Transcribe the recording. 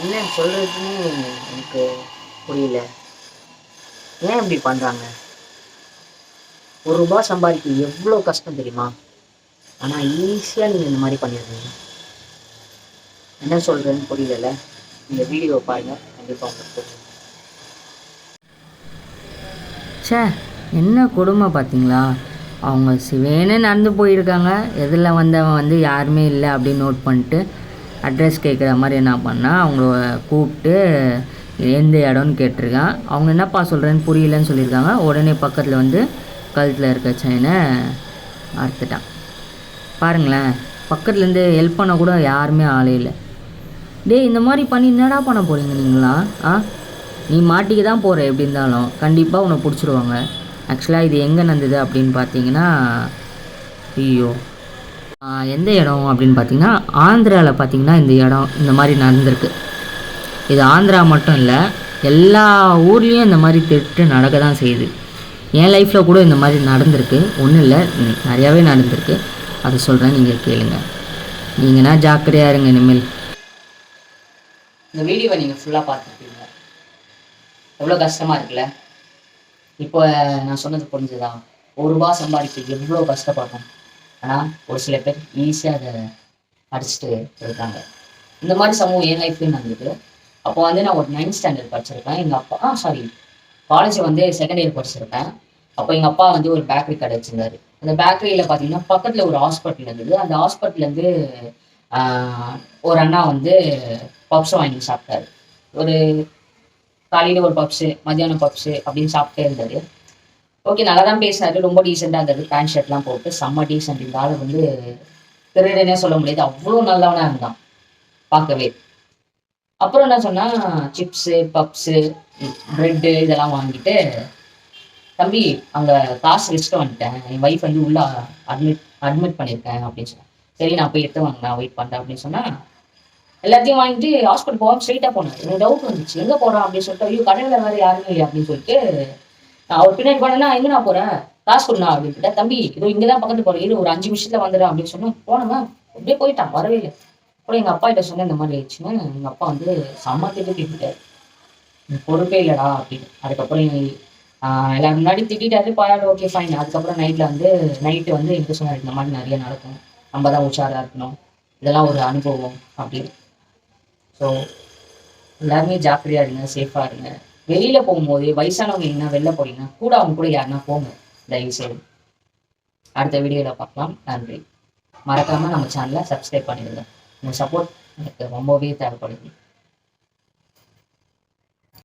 என்ன சொல்கிறதுன்னு எனக்கு புரியல. ஏன் இப்படி பண்ணுறாங்க? ₹1 சம்பாதிக்க எவ்வளோ கஷ்டம் தெரியுமா? ஆனால் ஈஸியாக நீங்கள் இந்த மாதிரி பண்ணிடுறீங்க. என்ன சொல்கிறதுன்னு புரியல. இந்த வீடியோ பாருங்கள், கண்டிப்பாக உங்களுக்கு புரியும். சே, என்ன கொடுமை பார்த்தீங்களா? அவங்க சிவேன்னு நடந்து போயிருக்காங்க. எதில் வந்தவன் வந்து யாருமே இல்லை அப்படின்னு நோட் பண்ணிட்டு அட்ரஸ் கேட்குற மாதிரி என்ன பண்ணால் அவங்கள கூப்பிட்டு எந்த இடம்னு கேட்டிருக்கான். அவங்க என்னப்பா சொல்கிறேன்னு புரியலன்னு சொல்லியிருக்காங்க. உடனே பக்கத்தில் வந்து கழுத்தில் இருக்க செயினை அறுத்துட்டான். பாருங்களேன், பக்கத்துலேருந்து ஹெல்ப் பண்ண கூட யாருமே ஆளே இல்லை. டேய், இந்த மாதிரி பண்ணி என்னடா பண்ண போகிறீங்க நீங்களாம்? நீ மாட்டிக்க தான் போகிற, எப்படி இருந்தாலும் கண்டிப்பாக உன்னை பிடிச்சிருவாங்க. ஆக்சுவலாக இது எங்கே நடந்தது அப்படின்னு பார்த்தீங்கன்னா, ஐயோ எந்த இடம் அப்படின்னு பார்த்தீங்கன்னா, ஆந்திராவில் பார்த்தீங்கன்னா இந்த இடம் இந்த மாதிரி நடந்திருக்கு. இது ஆந்திரா மட்டும் இல்லை, எல்லா ஊர்லேயும் இந்த மாதிரி திருட்டு நடக்க தான் செய்யுது. என் லைஃப்பில் கூட இந்த மாதிரி நடந்திருக்கு. ஒன்றும் இல்லை, நிறையாவே நடந்திருக்கு. அதை சொல்கிறேன், நீங்கள் கேளுங்க. நீங்கள்னா ஜாக்கிரதையாக இருங்க இனிமேல். இந்த வீடியோவை நீங்கள் ஃபுல்லாக பார்த்துருப்பீங்க. எவ்வளோ கஷ்டமாக இருக்குல்ல? இப்போ நான் சொன்னது புரிஞ்சுதா? ₹1 சம்பாதிக்க எவ்வளோ கஷ்டப்படணும். ஆனால் ஒரு சில பேர் ஈஸியாக அதை அடிச்சுட்டு இருக்காங்க. இந்த மாதிரி சமூகம் என் லைஃப்லேயும் நடந்தது. அப்போ வந்து நான் ஒரு 9th ஸ்டாண்டர்ட் படிச்சிருப்பேன். எங்கள் அப்பா காலேஜ் வந்து 2nd இயர் படிச்சிருப்பேன். அப்போ எங்கள் அப்பா வந்து ஒரு பேக்கரி கடை வச்சிருந்தாரு. அந்த பேக்கரியில் பார்த்தீங்கன்னா பக்கத்தில் ஒரு ஹாஸ்பிட்டல் இருந்தது. அந்த ஹாஸ்பிட்டல்லேருந்து ஒரு அண்ணா வந்து பப்ஸ் வாங்கி சாப்பிட்டாரு. ஒரு காலையில் ஒரு பப்ஸு, மத்தியானம் பப்ஸு அப்படின்னு சாப்பிட்டே இருந்தார். ஓகே, நல்லா தான் பேசினாரு. ரொம்ப டீசெண்டாக இருந்தார். பேண்ட் ஷர்ட்லாம் போட்டு செம்ம டீசென்ட். இந்த ஆள் வந்து திருடனே சொல்ல முடியாது, அவ்வளோ நல்லவனாக இருந்தான் பார்க்கவே. அப்புறம் என்ன சொன்னால், சிப்ஸு, பப்ஸு, ப்ரெட்டு இதெல்லாம் வாங்கிட்டு, தம்பி அங்கே காசு வச்சுட்டு வந்துட்டேன், என் ஒய்ஃப் வந்து உள்ளே அட்மிட் பண்ணியிருக்கேன் அப்படின்னு சொன்னேன். சரி, நான் போய் எடுத்து வாங்க, நான் வெயிட் பண்ணுறேன் அப்படின்னு சொன்னால், எல்லாத்தையும் வாங்கிட்டு ஹாஸ்பிட்டல் போகாமல் ஸ்ட்ரெயிட்டாக போனேன். எனக்கு டவுட் வந்துச்சு, எங்கே போகிறான் அப்படின்னு சொல்லிட்டு. ஐயோ, கடையில் வேறு யாருமே இல்லை அப்படின்னு சொல்லிட்டு அவர் பின்னாடி போனேன்னா, எங்கே நான் போகிறேன், காசு கொடுண்ணா அப்படின்னு. தம்பி இதோ இங்கே தான் பக்கத்து போகிறேன், ஒரு 5 நிமிஷத்தில் வந்துடுறேன் அப்படின்னு சொன்னேன். போனவன் அப்படியே போயிட்டான், வரவே இல்லை. அப்புறம் எங்கள் அப்பா கிட்ட சொன்னேன் இந்த மாதிரி ஆயிடுச்சுன்னு. எங்கள் அப்பா வந்து செம்ம திட்டிட்டாரு, பொறுப்பே இல்லைடா அப்படின்னு. அதுக்கப்புறம் எல்லாரும் முன்னாடி திட்டாரு. பரவாயில்ல, ஓகே ஃபைன். அதுக்கப்புறம் நைட்டு வந்து எனக்கு சொன்னார், இந்த மாதிரி நிறைய நடக்கும், நம்ம தான் உஷாராக இருக்கணும், இதெல்லாம் ஒரு அனுபவம் அப்படின்னு. ஸோ எல்லாருமே ஜாக்கிரதையாக இருங்க, சேஃபாக இருங்க. வெளியில் போகும்போது வயசானவங்க என்ன வெளில போறீங்கன்னா கூட அவங்க கூட யாருன்னா போங்க தயவு செய்து. அடுத்த வீடியோவில் பார்க்கலாம். நன்றி. மறக்காமல் நம்ம சேனலை சப்ஸ்கிரைப் பண்ணிடுங்க. உங்கள் சப்போர்ட் எனக்கு ரொம்பவே தேவைப்படுது.